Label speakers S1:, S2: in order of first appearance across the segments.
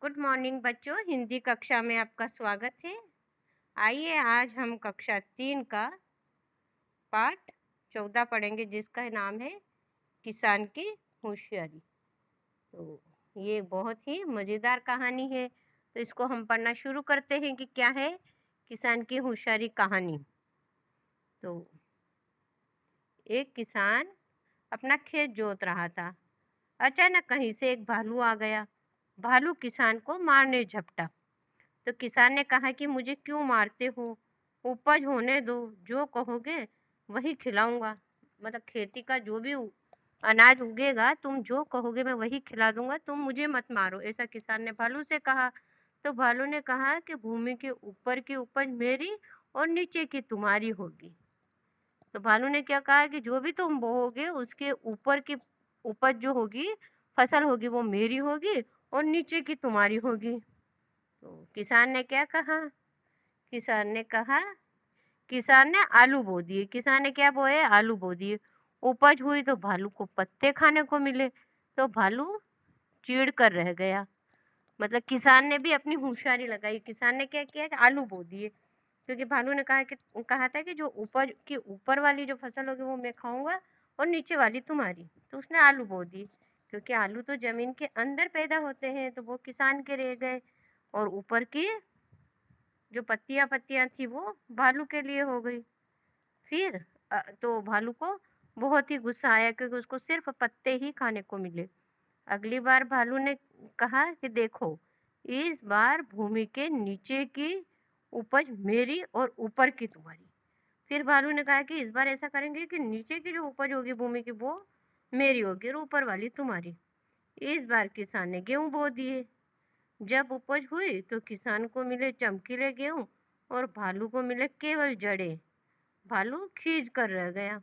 S1: Good morning बच्चों, हिंदी कक्षा में आपका स्वागत है। आइए आज हम कक्षा 3 का पाठ 14 पढ़ेंगे, जिसका नाम है किसान की होशियारी। तो ये बहुत ही मज़ेदार कहानी है, तो इसको हम पढ़ना शुरू करते हैं कि क्या है किसान की होशियारी कहानी। तो एक किसान अपना खेत जोत रहा था। अचानक कहीं से एक भालू आ गया। भालू किसान को मारने झपटा। तो किसान ने कहा कि मुझे क्यों मारते हो? उपज होने दो, जो कहोगे वही खिलाऊंगा। मतलब खेती का जो भी अनाज उगेगा, तुम जो कहोगे मैं वही खिला दूंगा, तुम मुझे मत मारो, ऐसा किसान ने भालू से कहा। तो भालू ने कहा कि भूमि के ऊपर की उपज मेरी और नीचे की तुम्हारी होगी। तो भालू ने क्या कहा कि जो भी तुम बोओगे उसके ऊपर की उपज जो होगी, फसल होगी, वो मेरी होगी और नीचे की तुम्हारी होगी। तो किसान ने क्या कहा? किसान ने कहा, किसान ने आलू बो दिए। किसान ने क्या बोए? आलू बो दिए। उपज हुई तो भालू को पत्ते खाने को मिले। तो भालू चीड़ कर रह गया। मतलब किसान ने भी अपनी होशियारी लगाई। किसान ने क्या किया कि आलू बो दिए, क्योंकि भालू ने कहा था कि जो उपज की ऊपर वाली जो फसल होगी वो मैं खाऊंगा और नीचे वाली तुम्हारी। तो उसने आलू बो दी, क्योंकि आलू तो जमीन के अंदर पैदा होते हैं, तो वो किसान के रह गए। और ऊपर की जो पत्तियां पत्तियां थी वो भालू के लिए हो गई। फिर तो भालू को बहुत ही गुस्सा आया, क्योंकि उसको सिर्फ पत्ते ही खाने को मिले। अगली बार भालू ने कहा कि देखो, इस बार भूमि के नीचे की उपज मेरी और ऊपर की तुम्हारी। फिर भालू ने कहा कि इस बार ऐसा करेंगे कि नीचे की जो उपज होगी भूमि की, वो मेरी होगी और ऊपर वाली तुम्हारी। इस बार किसान ने गेहूं बो दिए। जब उपज हुई तो किसान को मिले चमकीले गेहूं और भालू को मिले केवल जड़ें। भालू खींच कर रह गया।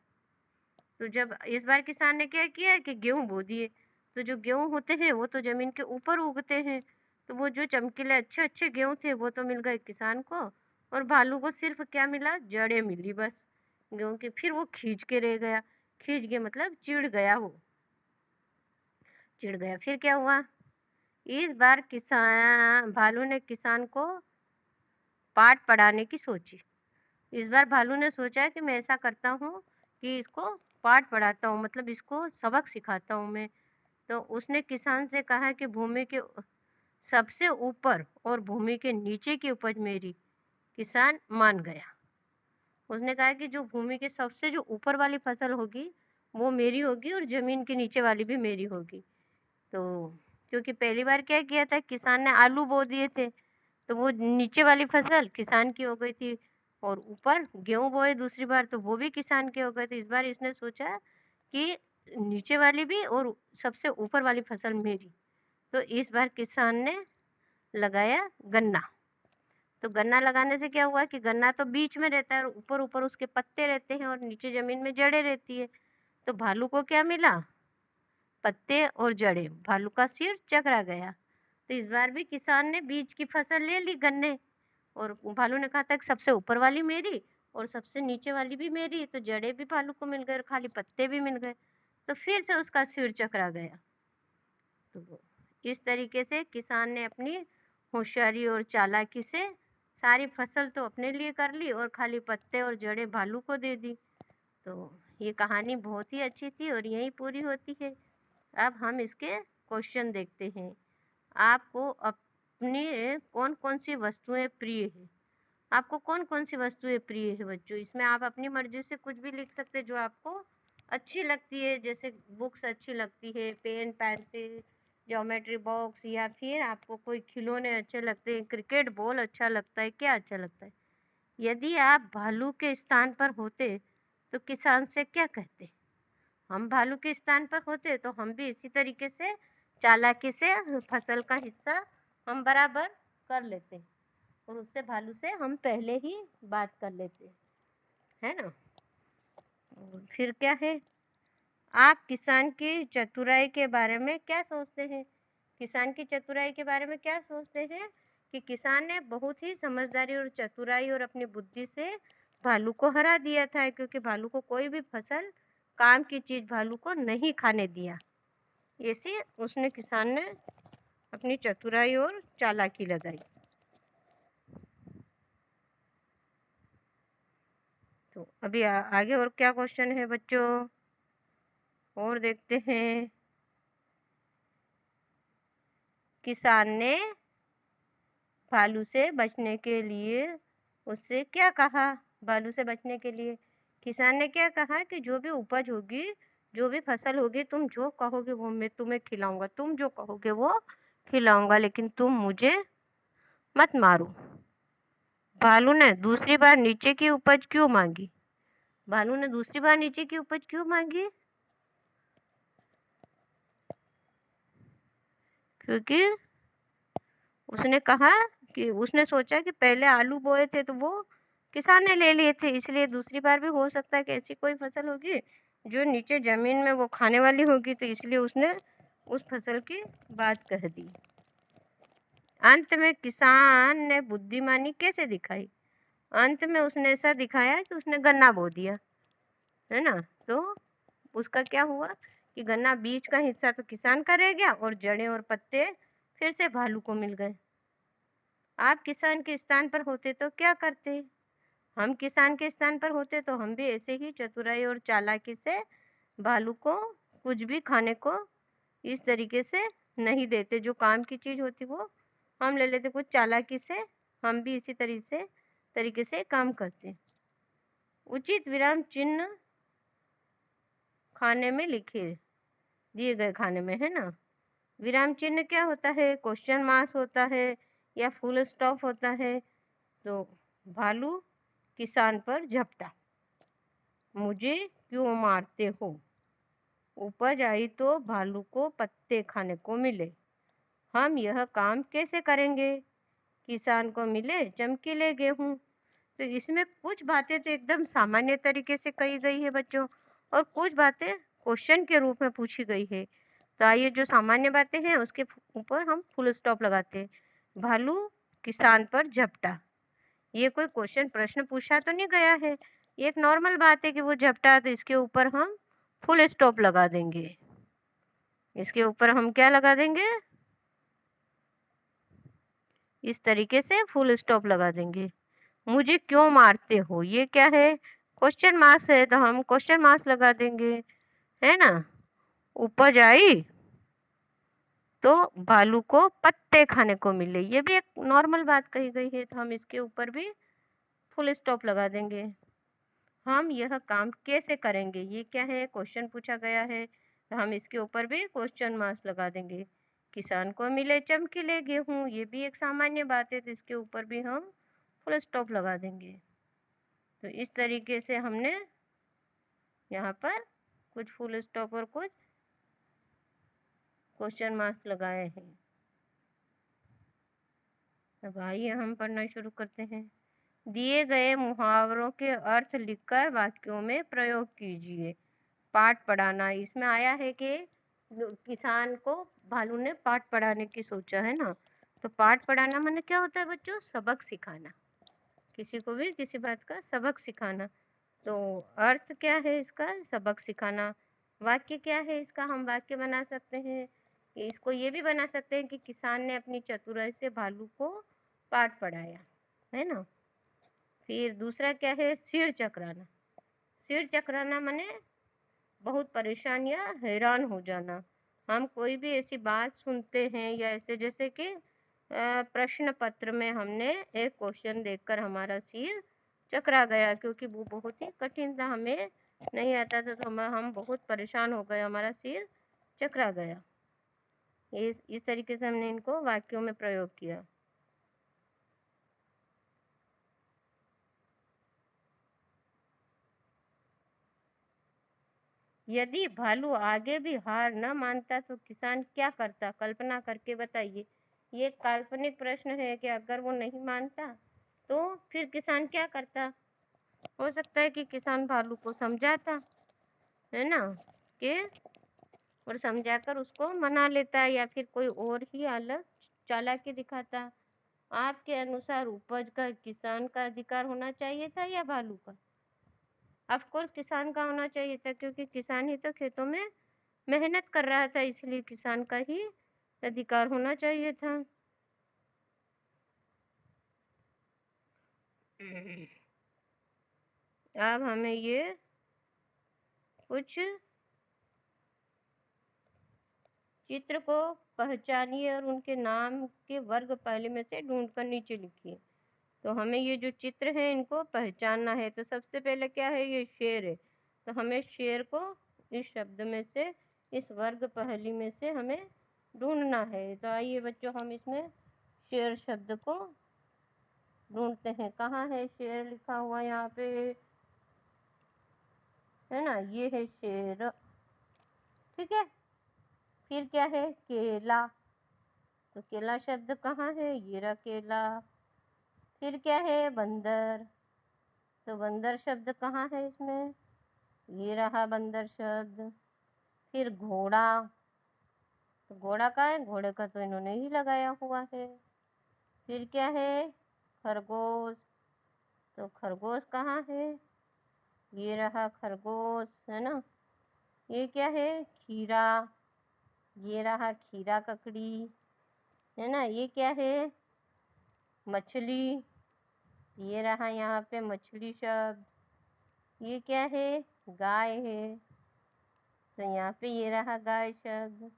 S1: तो जब इस बार किसान ने क्या किया कि गेहूं बो दिए, तो जो गेहूं होते हैं वो तो जमीन के ऊपर उगते हैं, तो वो जो चमकीले अच्छे अच्छे गेहूं थे वो तो मिल गए किसान को, और भालू को सिर्फ क्या मिला? जड़ें मिली बस गेहूं की। फिर वो खींच के रह गया। खींच गया मतलब चिढ़ गया, वो चिढ़ गया। फिर क्या हुआ? इस बार किसान भालू ने किसान को पाठ पढ़ाने की सोची। इस बार भालू ने सोचा कि मैं ऐसा करता हूँ कि इसको पाठ पढ़ाता हूँ, मतलब इसको सबक सिखाता हूँ मैं। तो उसने किसान से कहा कि भूमि के सबसे ऊपर और भूमि के नीचे की उपज मेरी। किसान मान गया। उसने कहा कि जो भूमि के सबसे जो ऊपर वाली फसल होगी वो मेरी होगी और जमीन के नीचे वाली भी मेरी होगी। तो क्योंकि पहली बार क्या किया था, किसान ने आलू बो दिए थे, तो वो नीचे वाली फसल किसान की हो गई थी, और ऊपर गेहूं बोए दूसरी बार तो वो भी किसान के हो गए थे। इस बार इसने सोचा कि नीचे वाली भी और सबसे ऊपर वाली फसल मेरी। तो इस बार किसान ने लगाया गन्ना। तो गन्ना लगाने से क्या हुआ कि गन्ना तो बीच में रहता है और ऊपर ऊपर उसके पत्ते रहते हैं और नीचे जमीन में जड़ें रहती है। तो भालू को क्या मिला? पत्ते और जड़ें। भालू का सिर चकरा गया। तो इस बार भी किसान ने बीज की फसल ले ली, गन्ने, और भालू ने कहा था कि सबसे ऊपर वाली मेरी और सबसे नीचे वाली भी मेरी। तो जड़ें भी भालू को मिल गए और खाली पत्ते भी मिल गए। तो फिर से उसका सिर चकरा गया। तो इस तरीके से किसान ने अपनी होशियारी और चालाकी से सारी फसल तो अपने लिए कर ली और खाली पत्ते और जड़ें भालू को दे दी। तो ये कहानी बहुत ही अच्छी थी और यहीं पूरी होती है। अब हम इसके क्वेश्चन देखते हैं। आपको अपनी कौन कौन सी वस्तुएं प्रिय है? आपको कौन कौन सी वस्तुएं प्रिय है बच्चों? इसमें आप अपनी मर्जी से कुछ भी लिख सकते हैं जो आपको अच्छी लगती है। जैसे बुक्स अच्छी लगती है, पेन पेंसिल, ज्योमेट्री बॉक्स, या फिर आपको कोई खिलौने अच्छे लगते हैं, क्रिकेट बॉल अच्छा लगता है, क्या अच्छा लगता है? यदि आप भालू के स्थान पर होते तो किसान से क्या कहते? हम भालू के स्थान पर होते तो हम भी इसी तरीके से चालाकी से फसल का हिस्सा हम बराबर कर लेते, और उससे भालू से हम पहले ही बात कर लेते, है ना? और फिर क्या है, आप किसान की चतुराई के बारे में क्या सोचते हैं? किसान की चतुराई के बारे में क्या सोचते हैं कि किसान ने बहुत ही समझदारी और चतुराई और अपनी बुद्धि से भालू को हरा दिया था, क्योंकि भालू को कोई भी फसल, काम की चीज भालू को नहीं खाने दिया। ऐसे उसने किसान ने अपनी चतुराई और चालाकी लगाई। तो अभी आगे और क्या क्वेश्चन है बच्चों, और देखते हैं। किसान ने भालू से बचने के लिए उससे क्या कहा? भालू से बचने के लिए किसान ने क्या कहा कि जो भी उपज होगी, जो भी फसल होगी, तुम जो कहोगे वो मैं तुम्हें खिलाऊंगा, तुम जो कहोगे वो खिलाऊंगा, लेकिन तुम मुझे मत मारो। भालू ने दूसरी बार नीचे की उपज क्यों मांगी? भालू ने दूसरी बार नीचे की उपज क्यों मांगी? क्योंकि उसने कहा कि उसने सोचा कि पहले आलू बोए थे तो वो किसान ने ले लिए थे, इसलिए दूसरी बार भी हो सकता है कि ऐसी कोई फसल होगी जो नीचे जमीन में वो खाने वाली होगी, तो इसलिए उसने उस फसल की बात कह दी। अंत में किसान ने बुद्धिमानी कैसे दिखाई? अंत में उसने ऐसा दिखाया कि उसने गन्ना बो दिया, है ना। तो उसका क्या हुआ कि गन्ना बीज का हिस्सा तो किसान का रह गया और जड़ें और पत्ते फिर से भालू को मिल गए। आप किसान के स्थान पर होते तो क्या करते? हम किसान के स्थान पर होते तो हम भी ऐसे ही चतुराई और चालाकी से भालू को कुछ भी खाने को इस तरीके से नहीं देते। जो काम की चीज होती वो हम ले लेते कुछ चालाकी से, हम भी इसी तरीके से काम करते। उचित विराम चिन्ह खाने में लिखे, दिए गए खाने में, है ना। विराम चिन्ह क्या होता है? क्वेश्चन मार्क्स होता है या फुल स्टॉप होता है। तो भालू किसान पर झपटा, मुझे क्यों मारते हो? उपज आई तो भालू को पत्ते खाने को मिले, हम यह काम कैसे करेंगे? किसान को मिले चमकीले गेहूं। तो इसमें कुछ बातें तो एकदम सामान्य तरीके से कही गई है बच्चों, और कुछ बातें क्वेश्चन के रूप में पूछी गई है। तो आइए जो सामान्य बातें हैं उसके ऊपर हम फुल स्टॉप लगाते हैं। भालू किसान पर झपटा, ये कोई क्वेश्चन प्रश्न पूछा तो नहीं गया है, ये एक नॉर्मल बात है कि वो झपटा, तो इसके ऊपर हम फुल स्टॉप लगा देंगे। इसके ऊपर हम क्या लगा देंगे? इस तरीके से फुल स्टॉप लगा देंगे। मुझे क्यों मारते हो, ये क्या है? क्वेश्चन मार्क्स है, तो हम क्वेश्चन मार्क्स लगा देंगे, है ना। उपज आई तो भालू को पत्ते खाने को मिले, ये भी एक नॉर्मल बात कही गई है, तो हम इसके ऊपर भी फुल स्टॉप लगा देंगे। हम यह काम कैसे करेंगे, ये क्या है? क्वेश्चन पूछा गया है, तो हम इसके ऊपर भी क्वेश्चन मार्क्स लगा देंगे। किसान को मिले चमकीले गेहूं, ये भी एक सामान्य बात है, तो इसके ऊपर भी हम फुल स्टॉप लगा देंगे। तो इस तरीके से हमने यहाँ पर कुछ फुल स्टॉप और कुछ क्वेश्चन मार्क्स लगाए हैं। अब आइए हम पढ़ना शुरू करते हैं। दिए गए मुहावरों के अर्थ लिखकर वाक्यों में प्रयोग कीजिए। पाठ पढ़ाना, इसमें आया है कि किसान को भालू ने पाठ पढ़ाने की सोचा, है ना। तो पाठ पढ़ाना माने क्या होता है बच्चों? सबक सिखाना, किसी को भी किसी बात का सबक सिखाना। तो अर्थ क्या है इसका? सबक सिखाना। वाक्य क्या है इसका? हम वाक्य बना सकते हैं, इसको ये भी बना सकते हैं कि किसान ने अपनी चतुराई से भालू को पाठ पढ़ाया, है ना। फिर दूसरा क्या है? सिर चकराना। सिर चकराना माने बहुत परेशान या हैरान हो जाना। हम कोई भी ऐसी बात सुनते हैं या ऐसे, जैसे कि प्रश्न पत्र में हमने एक क्वेश्चन देखकर हमारा सिर चकरा गया, क्योंकि वो बहुत ही कठिन था, हमें नहीं आता था, तो हम बहुत परेशान हो गए, हमारा सिर चकरा गया। इस तरीके से हमने इनको वाक्यों में प्रयोग किया। यदि भालू आगे भी हार न मानता तो किसान क्या करता? कल्पना करके बताइए। ये काल्पनिक प्रश्न है कि अगर वो नहीं मानता तो फिर किसान क्या करता? हो सकता है कि किसान भालू को समझाता, है ना, कि और समझाकर उसको मना लेता, या फिर कोई और ही अलग चालाकी दिखाता। आपके अनुसार उपज का किसान का अधिकार होना चाहिए था या भालू का? ऑफ कोर्स किसान का होना चाहिए था, क्योंकि किसान ही तो खेतों में मेहनत कर रहा था, इसलिए किसान का ही अधिकार होना चाहिए था। अब हमें ये कुछ चित्र को पहचानिए और उनके नाम के वर्ग पहले में से ढूंढकर नीचे लिखिए। तो हमें ये जो चित्र है इनको पहचानना है। तो सबसे पहले क्या है, ये शेर है, तो हमें शेर को इस शब्द में से, इस वर्ग पहली में से हमें ढूंढना है। तो आइए बच्चों, हम इसमें शेर शब्द को ढूंढते हैं। कहाँ है शेर लिखा हुआ, यहाँ पे है ना, ये है शेर, ठीक है। फिर क्या है, केला, तो केला शब्द कहाँ है, ये रहा केला। फिर क्या है, बंदर, तो बंदर शब्द कहाँ है इसमें, ये रहा बंदर शब्द। फिर घोड़ा, तो घोड़ा कहाँ है, घोड़े का तो इन्होंने ही लगाया हुआ है। फिर क्या है, खरगोश, तो खरगोश कहाँ है, ये रहा खरगोश, है ना। ये क्या है, खीरा, ये रहा खीरा ककड़ी, है ना। ये क्या है, मछली, ये रहा यहाँ पे मछली शब्द। ये क्या है, गाय है, तो यहाँ पे ये रहा गाय शब्द।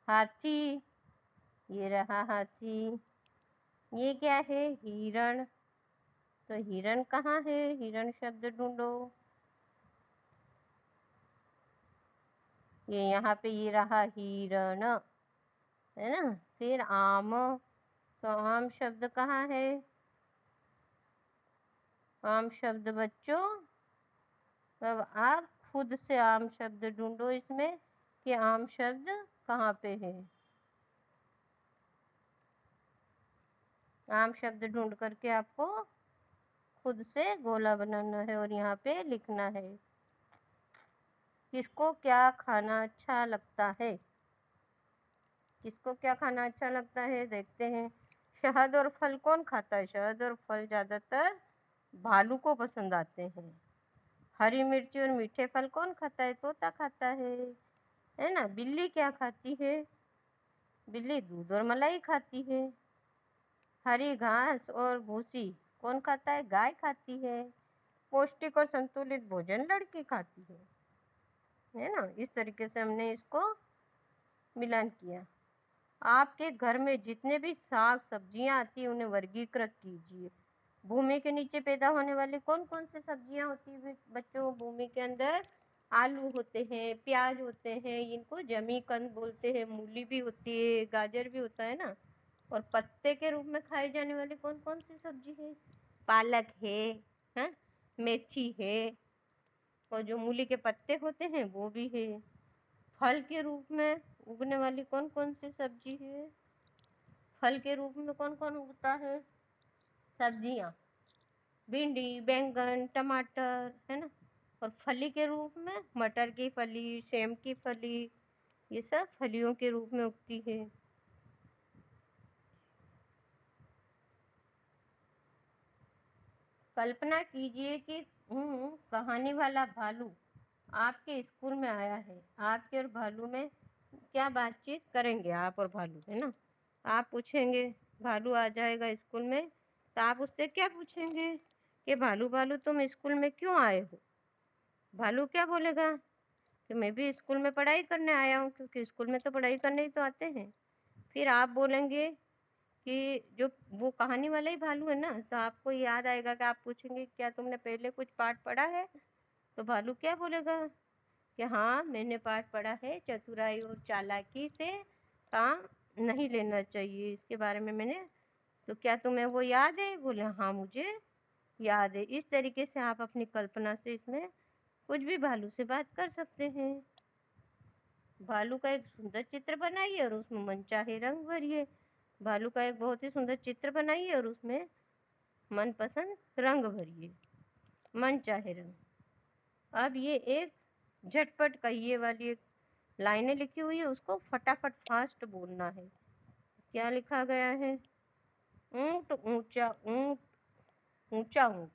S1: हाथी, ये रहा हाथी। ये क्या है, हिरण, तो हिरण कहाँ है, हिरण शब्द ढूंढो। ये यहाँ पे ये रहा हिरण, है ना। फिर आम, तो आम शब्द कहाँ है, आम शब्द बच्चों, अब आप खुद से आम शब्द ढूंढो इसमें कि आम शब्द कहाँ पे है। आम शब्द ढूंढ करके आपको खुद से गोला बनाना है और यहाँ पे लिखना है। किसको क्या खाना अच्छा लगता है, किसको क्या खाना अच्छा लगता है, देखते हैं। शहद और फल कौन खाता है, शहद और फल ज्यादातर भालू को पसंद आते हैं। हरी मिर्ची और मीठे फल कौन खाता है, तोता खाता है ना। बिल्ली क्या खाती है, बिल्ली दूध और मलाई खाती है। हरी घास और भूसी कौन खाता है, गाय खाती है। पौष्टिक और संतुलित भोजन लड़की खाती है ना। इस तरीके से हमने इसको मिलान किया। आपके घर में जितने भी साग सब्जियां आती है उन्हें वर्गीकृत कीजिए। भूमि के नीचे पैदा होने वाली कौन कौन सी सब्जियां होती है बच्चों, भूमि के अंदर आलू होते हैं, प्याज होते हैं, इनको जमी कंद बोलते हैं, मूली भी होती है, गाजर भी होता है ना। और पत्ते के रूप में खाई जाने वाली कौन कौन सी सब्जी है, पालक है, हाँ, मेथी है, और जो मूली के पत्ते होते हैं वो भी है। फल के रूप में उगने वाली कौन कौन सी सब्जी है, फल के रूप में कौन कौन उगता है, सब्जियां, भिंडी, बैंगन, टमाटर, है ना। और फली के रूप में मटर की फली, सेम की फली, ये सब फलियों के रूप में उगती है। कल्पना कीजिए कि कहानी वाला भालू आपके स्कूल में आया है। आपके और भालू में क्या बातचीत करेंगे, आप और भालू, है ना। आप पूछेंगे, भालू आ जाएगा स्कूल में, तो आप उससे क्या पूछेंगे कि भालू भालू तुम स्कूल में क्यों आए हो। भालू क्या बोलेगा कि मैं भी स्कूल में पढ़ाई करने आया हूँ, क्योंकि स्कूल में तो पढ़ाई करने ही तो आते हैं। फिर आप बोलेंगे कि जो वो कहानी वाला ही भालू है ना, तो आपको याद आएगा कि आप पूछेंगे क्या तुमने पहले कुछ पाठ पढ़ा है, तो भालू क्या बोलेगा कि हाँ मैंने पाठ पढ़ा है, चतुराई और चालाकी से काम नहीं लेना चाहिए, इसके बारे में मैंने, तो क्या तुम्हें वो याद है, बोले हाँ मुझे याद है। इस तरीके से आप अपनी कल्पना से इसमें कुछ भी भालू से बात कर सकते हैं। भालू का एक सुंदर चित्र बनाइए और उसमें मनचाहे रंग भरिए। भालू का एक बहुत ही सुंदर चित्र बनाइए और उसमें मनपसंद रंग भरिए, मनचाहे रंग। अब ये एक झटपट कहिए वाली एक लाइनें लिखी हुई है, उसको फटाफट फास्ट बोलना है। क्या लिखा गया है, ऊंट ऊंचा ऊंट, ऊंचा ऊंट,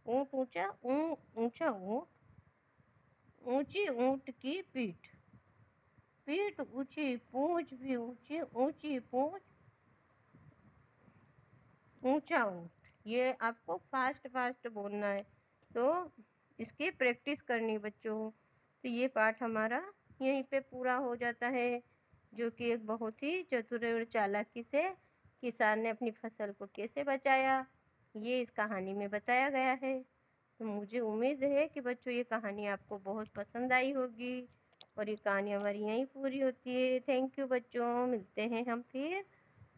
S1: ऊंट ऊंचा ऊंचा ऊंट, ऊंची ऊंट की पीठ, पीठ ऊंची, पूंछ भी ऊंची, ऊंची पूंछ, ऊंचा ऊंट। ये आपको फास्ट फास्ट बोलना है, तो इसकी प्रैक्टिस करनी बच्चों। तो ये पाठ हमारा यहीं पे पूरा हो जाता है, जो कि एक बहुत ही चतुर और चालाकी से किसान ने अपनी फसल को कैसे बचाया, ये इस कहानी में बताया गया है। तो मुझे उम्मीद है कि बच्चों ये कहानी आपको बहुत पसंद आई होगी, और ये कहानी हमारी यहीं पूरी होती है। थैंक यू बच्चों, मिलते हैं हम फिर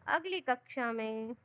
S1: अगली कक्षा में।